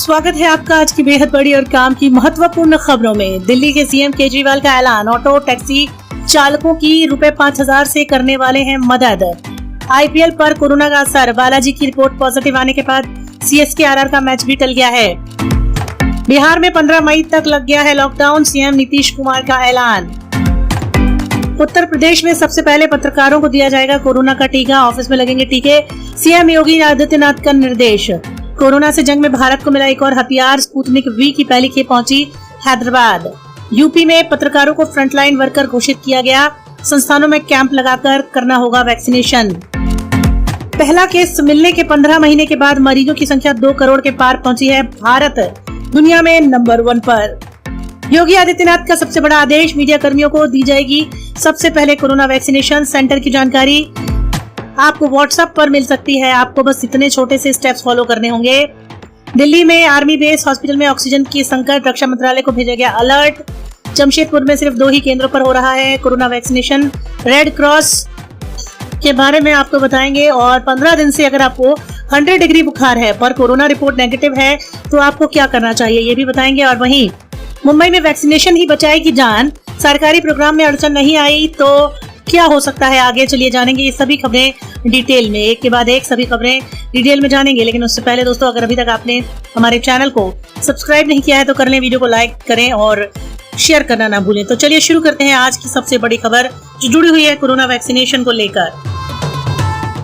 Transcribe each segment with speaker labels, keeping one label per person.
Speaker 1: स्वागत है आपका आज की बेहद बड़ी और काम की महत्वपूर्ण खबरों में। दिल्ली के सीएम केजरीवाल का ऐलान, ऑटो टैक्सी चालकों की ₹5,000 से करने वाले हैं मदद। आईपीएल पर कोरोना का असर, बालाजी की रिपोर्ट पॉजिटिव आने के बाद सीएसके आरआर का मैच भी टल गया है। बिहार में 15 मई तक लग गया है लॉकडाउन, सीएम नीतीश कुमार का ऐलान। उत्तर प्रदेश में सबसे पहले पत्रकारों को दिया जाएगा कोरोना का टीका, ऑफिस में लगेंगे टीके, सीएम योगी आदित्यनाथ का निर्देश। कोरोना से जंग में भारत को मिला एक और हथियार, स्पुतनिक वी की पहली खेप पहुंची हैदराबाद। यूपी में पत्रकारों को फ्रंटलाइन वर्कर घोषित किया गया, संस्थानों में कैंप लगाकर करना होगा वैक्सीनेशन। पहला केस मिलने के 15 महीने के बाद मरीजों की संख्या 2 करोड़ के पार पहुंची है, भारत दुनिया में नंबर 1 पर। योगी आदित्यनाथ का सबसे बड़ा आदेश, मीडिया कर्मियों को दी जाएगी सबसे पहले कोरोना वैक्सीनेशन सेंटर की जानकारी आपको व्हाट्सएप पर मिल सकती है, आपको बस इतने छोटे से स्टेप्स फॉलो करने होंगे। दिल्ली में आर्मी बेस हॉस्पिटल में ऑक्सीजन की संकट, रक्षा मंत्रालय को भेजा गया अलर्ट। जमशेदपुर में सिर्फ 2 ही केंद्रों पर हो रहा है कोरोना वैक्सीनेशन। रेड क्रॉस के बारे में आपको बताएंगे। और 15 दिन से अगर आपको 100 डिग्री बुखार है पर कोरोना रिपोर्ट नेगेटिव है तो आपको क्या करना चाहिए, ये भी बताएंगे। और वहीं मुंबई में वैक्सीनेशन ही बचाएगी जान, सरकारी प्रोग्राम में अड़चन नहीं आई तो क्या हो सकता है आगे, चलिए जानेंगे ये सभी खबरें डिटेल में, एक के बाद एक सभी खबरें डिटेल में जानेंगे। लेकिन उससे पहले दोस्तों, अगर अभी तक आपने हमारे चैनल को सब्सक्राइब नहीं किया है तो कर लें, वीडियो को लाइक करें और शेयर करना ना भूलें। तो चलिए शुरू करते हैं आज की सबसे बड़ी खबर जो जुड़ी हुई है कोरोना वैक्सीनेशन को लेकर।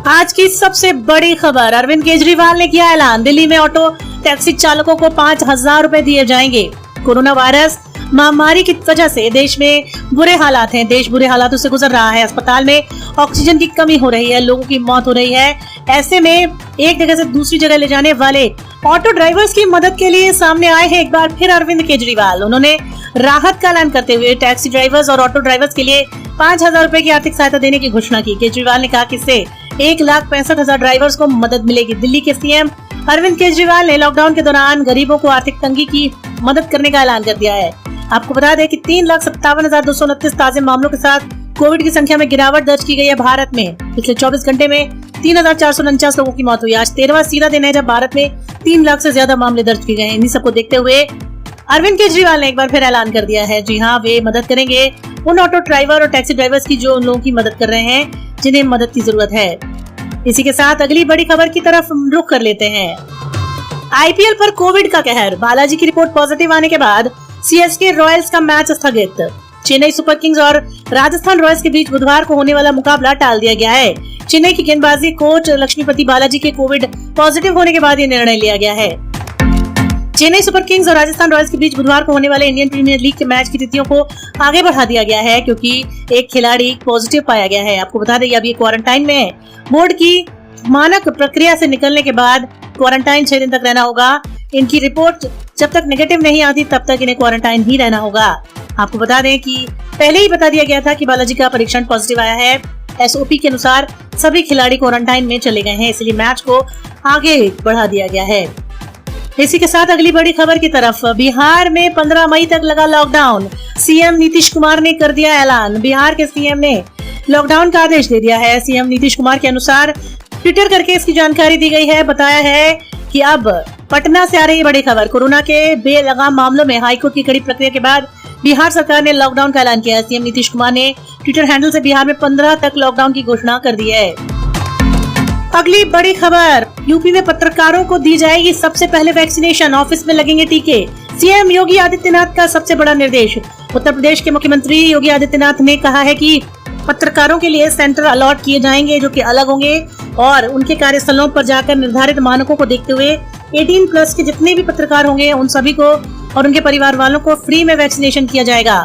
Speaker 1: आज की सबसे बड़ी खबर, अरविंद केजरीवाल ने किया ऐलान, दिल्ली में ऑटो टैक्सी चालकों को 5,000 रुपए दिए जाएंगे। कोरोना वायरस महामारी की वजह से देश में बुरे हालात हैं, देश बुरे हालातों से गुजर रहा है। अस्पताल में ऑक्सीजन की कमी हो रही है, लोगों की मौत हो रही है। ऐसे में एक जगह से दूसरी जगह ले जाने वाले ऑटो ड्राइवर्स की मदद के लिए सामने आए हैं एक बार फिर अरविंद केजरीवाल। उन्होंने राहत का ऐलान करते हुए टैक्सी ड्राइवर्स और ऑटो ड्राइवर्स के लिए 5,000 रुपए की आर्थिक सहायता देने की घोषणा की। केजरीवाल ने कहा कि इससे 1,65,000 ड्राइवर्स को मदद मिलेगी। दिल्ली के सीएम अरविंद केजरीवाल ने लॉकडाउन के दौरान गरीबों को आर्थिक तंगी की मदद करने का ऐलान कर दिया है। आपको बता दें कि 3,57,229 ताजे मामलों के साथ कोविड की संख्या में गिरावट दर्ज की गई है भारत में। पिछले 24 घंटे में 3,449 लोगों की मौत हुई। आज 13वां सीधा दिन है जब भारत में 3 लाख से ज्यादा मामले दर्ज किए गए हैं। इन्हीं सबको देखते हुए अरविंद केजरीवाल ने एक बार फिर ऐलान कर दिया है, जी हाँ, वे मदद करेंगे उन ऑटो ड्राइवर और टैक्सी ड्राइवर्स की जो उन लोगों की मदद कर रहे हैं जिन्हें मदद की जरूरत है। इसी के साथ अगली बड़ी खबर की तरफ रुख कर लेते हैं। आईपीएल पर कोविड का कहर, बालाजी की रिपोर्ट पॉजिटिव आने के बाद सीएसके रॉयल्स का मैच स्थगित। चेन्नई सुपर किंग्स और राजस्थान रॉयल्स के बीच बुधवार को होने वाला मुकाबला टाल दिया गया है। चेन्नई की गेंदबाजी कोच लक्ष्मीपति बालाजी के कोविड पॉजिटिव होने के बाद ये निर्णय लिया गया है। चेन्नई सुपर किंग्स और राजस्थान रॉयल्स के बीच बुधवार को होने वाले इंडियन प्रीमियर लीग के मैच की तिथियों को आगे बढ़ा दिया गया है क्योंकि एक खिलाड़ी पॉजिटिव पाया गया है। आपको बता दें अब ये क्वारंटाइन में है। बोर्ड की मानक प्रक्रिया से निकलने के बाद क्वारंटाइन 6 दिन तक रहना होगा। इनकी रिपोर्ट जब तक नेगेटिव नहीं आती तब तक इन्हें क्वारंटाइन ही रहना होगा। आपको बता दें कि पहले ही बता दिया गया था कि बालाजी का परीक्षण पॉजिटिव आया है। एसओपी के अनुसार सभी खिलाड़ी क्वारंटाइन में चले गए हैं, इसलिए मैच को आगे बढ़ा दिया गया है। इसी के साथ अगली बड़ी खबर की तरफ, बिहार में 15 मई तक लगा लॉकडाउन, सीएम नीतीश कुमार ने कर दिया ऐलान। बिहार के सीएम ने लॉकडाउन का आदेश दे दिया है। सीएम नीतीश कुमार के अनुसार ट्विटर करके इसकी जानकारी दी गई है। बताया है कि अब पटना से आ रही बड़ी खबर, कोरोना के बेलगाम मामलों में हाईकोर्ट की कड़ी प्रक्रिया के बाद बिहार सरकार ने लॉकडाउन का ऐलान किया है। सीएम नीतीश कुमार ने ट्विटर हैंडल से बिहार में 15 तक लॉकडाउन की घोषणा कर दी है। अगली बड़ी खबर, यूपी में पत्रकारों को दी जाएगी सबसे पहले वैक्सीनेशन, ऑफिस में लगेंगे टीके, सीएम योगी आदित्यनाथ का सबसे बड़ा निर्देश। उत्तर प्रदेश के मुख्यमंत्री योगी आदित्यनाथ ने कहा है कि पत्रकारों के लिए सेंटर अलॉट किए जाएंगे जो कि अलग होंगे और उनके कार्यस्थलों पर जाकर निर्धारित मानकों को देखते हुए 18+ के जितने भी पत्रकार होंगे उन सभी को और उनके परिवार वालों को फ्री में वैक्सीनेशन किया जाएगा।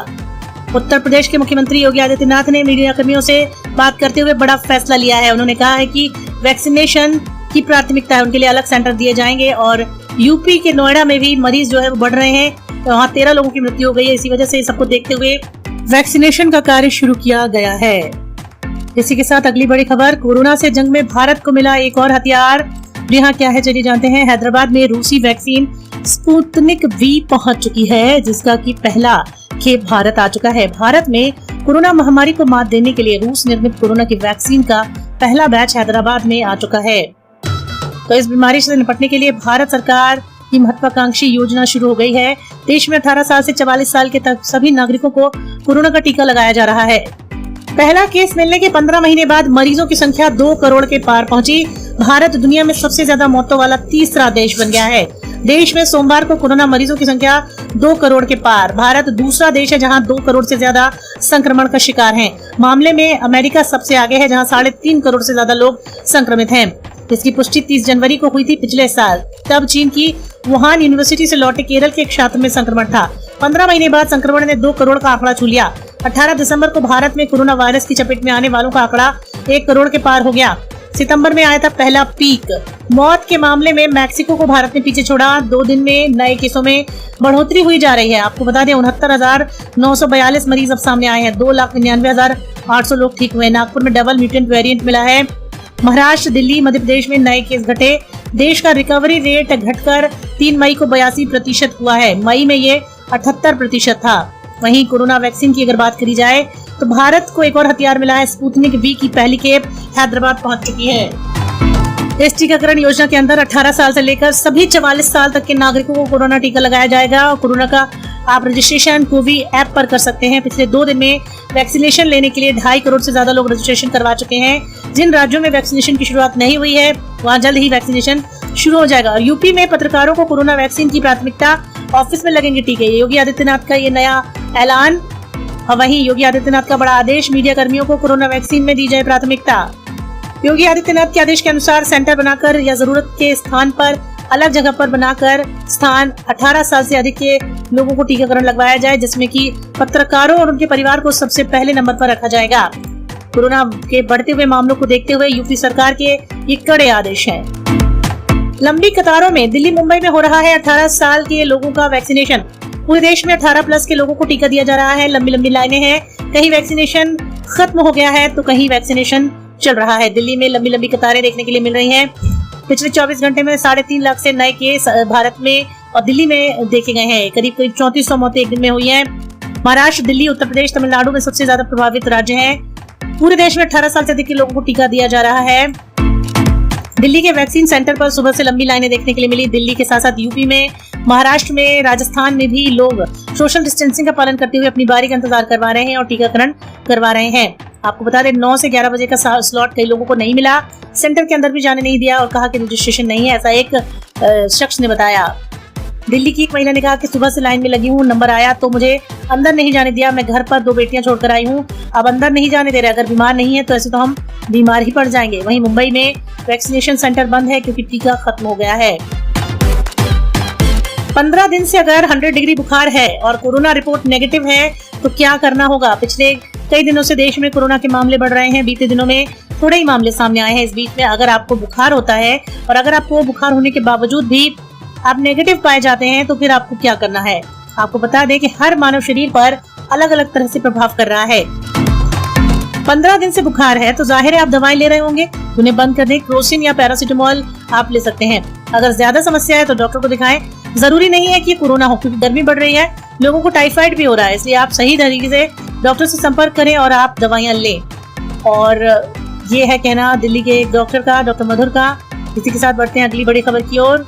Speaker 1: उत्तर प्रदेश के मुख्यमंत्री योगी आदित्यनाथ ने मीडिया कर्मियों से बात करते हुए बड़ा फैसला लिया है। उन्होंने कहा है कि वैक्सीनेशन की प्राथमिकता है, उनके लिए अलग सेंटर दिए जाएंगे। और यूपी के नोएडा में भी मरीज जो है वो बढ़ रहे हैं, तो वहाँ 13 लोगों की मृत्यु हो गई है। इसी वजह से सबको देखते हुए वैक्सीनेशन का कार्य शुरू किया गया है। इसी के साथ अगली बड़ी खबर, कोरोना से जंग में भारत को मिला एक और हथियार। यहाँ क्या है चलिए जानते हैं। हैदराबाद में रूसी वैक्सीन स्पुतनिक वी पहुंच चुकी है, जिसका कि पहला खेप भारत आ चुका है। भारत में कोरोना महामारी को मात देने के लिए रूस निर्मित कोरोना की वैक्सीन का पहला बैच हैदराबाद में आ चुका है। तो इस बीमारी से निपटने के लिए भारत सरकार की महत्वाकांक्षी योजना शुरू हो गई है। देश में 18 साल से 44 साल के तक सभी नागरिकों को कोरोना का टीका लगाया जा रहा है। पहला केस मिलने के 15 महीने बाद मरीजों की संख्या 2 करोड़ के पार पहुंची। भारत दुनिया में सबसे ज्यादा मौतों वाला तीसरा देश बन गया है। देश में सोमवार को कोरोना मरीजों की संख्या 2 करोड़ के पार। भारत दूसरा देश है जहां 2 करोड़ से ज्यादा संक्रमण का शिकार हैं। मामले में अमेरिका सबसे आगे है जहां 3.5 करोड़ से ज्यादा लोग संक्रमित हैं। इसकी पुष्टि 30 जनवरी को हुई थी पिछले साल। तब चीन की वुहान यूनिवर्सिटी से लौटे केरल के एक छात्र में संक्रमण था। 15 महीने बाद संक्रमण ने 2 करोड़ का आंकड़ा छू लिया। 18 दिसंबर को भारत में कोरोना वायरस की चपेट में आने वालों का आंकड़ा 1 करोड़ के पार हो गया। सितंबर में आया था पहला पीक। मौत के मामले में मैक्सिको को भारत ने पीछे छोड़ा। 2 दिन में नए केसों में बढ़ोतरी हुई जा रही है। आपको बता दें 69,942 मरीज अब सामने आए हैं। 2,99,800 लोग ठीक हुए। नागपुर में डबल म्यूटेंट वेरिएंट मिला है। महाराष्ट्र, दिल्ली, मध्य प्रदेश में नए केस घटे। देश का रिकवरी रेट घटकर 3 मई को 82% हुआ है। मई में ये 78% था। वहीं कोरोना वैक्सीन की अगर बात करी जाए तो भारत को एक और हथियार मिला है। स्पुतनिक वी की पहली खेप हैदराबाद पहुंच चुकी है। इस टीकाकरण योजना के अंदर 18 साल से लेकर सभी 44 साल तक के नागरिकों को कोरोना टीका लगाया जाएगा। और कोरोना का आप रजिस्ट्रेशन कोवी ऐप पर कर सकते हैं। पिछले 2 दिन में वैक्सीनेशन लेने के लिए 2.5 करोड़ से ज्यादा लोग रजिस्ट्रेशन करवा चुके हैं। जिन राज्यों में वैक्सीनेशन की शुरुआत नहीं हुई है वहाँ जल्द ही वैक्सीनेशन शुरू हो जाएगा। और यूपी में पत्रकारों को कोरोना वैक्सीन की प्राथमिकता, ऑफिस में लगेंगे टीके। योगी आदित्यनाथ का ये नया ऐलान। और वहीं योगी आदित्यनाथ का बड़ा आदेश, मीडिया कर्मियों को कोरोना वैक्सीन में दी जाए प्राथमिकता। योगी आदित्यनाथ के आदेश के अनुसार सेंटर बनाकर या जरूरत के स्थान पर अलग जगह पर बनाकर स्थान 18 साल से अधिक के लोगों को टीकाकरण लगवाया जाए, जिसमें कि पत्रकारों और उनके परिवार को सबसे पहले नंबर पर रखा जाएगा। कोरोना के बढ़ते हुए मामलों को देखते हुए यूपी सरकार के ये कड़े आदेश हैं। लंबी कतारों में दिल्ली, मुंबई में हो रहा है 18 साल के लोगों का वैक्सीनेशन। पूरे देश में 18+ के लोगों को टीका दिया जा रहा है। लंबी लंबी लाइनें हैं। कहीं वैक्सीनेशन खत्म हो गया है तो कहीं वैक्सीनेशन चल रहा है। दिल्ली में लंबी लंबी कतारें देखने के लिए मिल रही हैं। पिछले 24 घंटे में 3.5 लाख से नए केस भारत में और दिल्ली में देखे गए हैं। करीब 3400 मौतें एक दिन में हुई हैं। महाराष्ट्र, दिल्ली, उत्तर प्रदेश, तमिलनाडु में सबसे ज्यादा प्रभावित राज्य हैं। पूरे देश में 18 साल से अधिक के लोगों को टीका दिया जा रहा है। दिल्ली के वैक्सीन सेंटर पर सुबह से लंबी लाइनें देखने के लिए मिली। दिल्ली के साथ साथ यूपी में, महाराष्ट्र में, राजस्थान में भी लोग सोशल डिस्टेंसिंग का पालन करते हुए अपनी बारी का इंतजार करवा रहे हैं और टीकाकरण करवा रहे हैं। आपको बता दें 9 से 11 बजे का स्लॉट कई लोगों को नहीं मिला। सेंटर के अंदर भी जाने नहीं दिया और कहा कि रजिस्ट्रेशन नहीं है, ऐसा एक शख्स ने बताया। दिल्ली की एक महिला ने कहा कि सुबह से लाइन में लगी हूँ, नंबर आया तो मुझे अंदर नहीं जाने दिया। मैं घर पर 2 बेटियां छोड़कर आई हूँ, अब अंदर नहीं जाने दे रहे। अगर बीमार नहीं है तो ऐसे तो हम बीमार ही पड़ जाएंगे। वहीं मुंबई में वैक्सीनेशन सेंटर बंद है क्योंकि टीका खत्म हो गया है। 15 दिन से अगर 100 डिग्री बुखार है और कोरोना रिपोर्ट नेगेटिव है तो क्या करना होगा? पिछले कई दिनों से देश में कोरोना के मामले बढ़ रहे हैं। बीते दिनों में थोड़े ही मामले सामने आए हैं। इस बीच में अगर आपको बुखार होता है और अगर आपको बुखार होने के बावजूद भी आप नेगेटिव पाए जाते हैं तो फिर आपको क्या करना है? आपको बता दें कि हर मानव शरीर पर अलग अलग तरह से प्रभाव कर रहा है। 15 दिन से बुखार है तो जाहिर है आप दवाई ले रहे होंगे, उन्हें बंद कर दें। क्रोसिन या पैरासीटामोल आप ले सकते हैं। अगर ज्यादा समस्या है तो डॉक्टर को दिखाएं। जरूरी नहीं है कि कोरोना हो, क्योंकि गर्मी बढ़ रही है, लोगों को टाइफाइड भी हो रहा है। इसलिए आप सही तरीके से डॉक्टर से संपर्क करें और आप दवाइयां लें। और ये है कहना दिल्ली के एक डॉक्टर का, डॉक्टर मधुर का। इसी के साथ बढ़ते हैं अगली बड़ी खबर की ओर।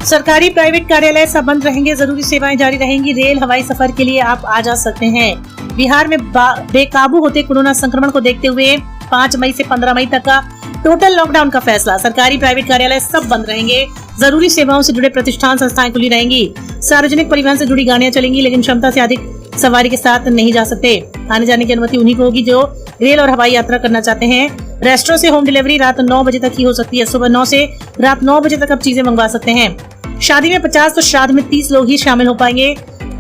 Speaker 1: सरकारी प्राइवेट कार्यालय सब बंद रहेंगे, जरूरी सेवाएं जारी रहेंगी। रेल, हवाई सफर के लिए आप आ जा सकते हैं। बिहार में बेकाबू होते कोरोना संक्रमण को देखते हुए 5 मई से 15 मई तक का टोटल लॉकडाउन का फैसला। सरकारी प्राइवेट कार्यालय सब बंद रहेंगे। जरूरी सेवाओं से जुड़े प्रतिष्ठान, संस्थाएं खुली रहेंगी। सार्वजनिक परिवहन से जुड़ी गाड़ियां चलेंगी, लेकिन क्षमता से अधिक सवारी के साथ नहीं जा सकते। आने जाने की अनुमति उन्हीं को होगी जो रेल और हवाई यात्रा करना चाहते हैं। रेस्टोरेंट से होम डिलीवरी रात 9 बजे तक ही हो सकती है। सुबह 9 से रात 9 बजे तक आप चीजें मंगवा सकते हैं। शादी में 50 तो श्राद्ध में 30 लोग ही शामिल हो पाएंगे।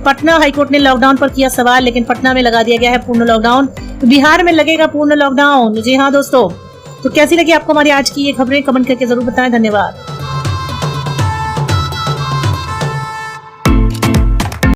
Speaker 1: पटना हाईकोर्ट ने लॉकडाउन पर किया सवाल, लेकिन पटना में लगा दिया गया है पूर्ण लॉकडाउन। तो बिहार में लगेगा पूर्ण लॉकडाउन। जी हाँ दोस्तों, तो कैसी लगी आपको हमारी आज की ये खबरें? कमेंट करके जरूर बताएं। धन्यवाद।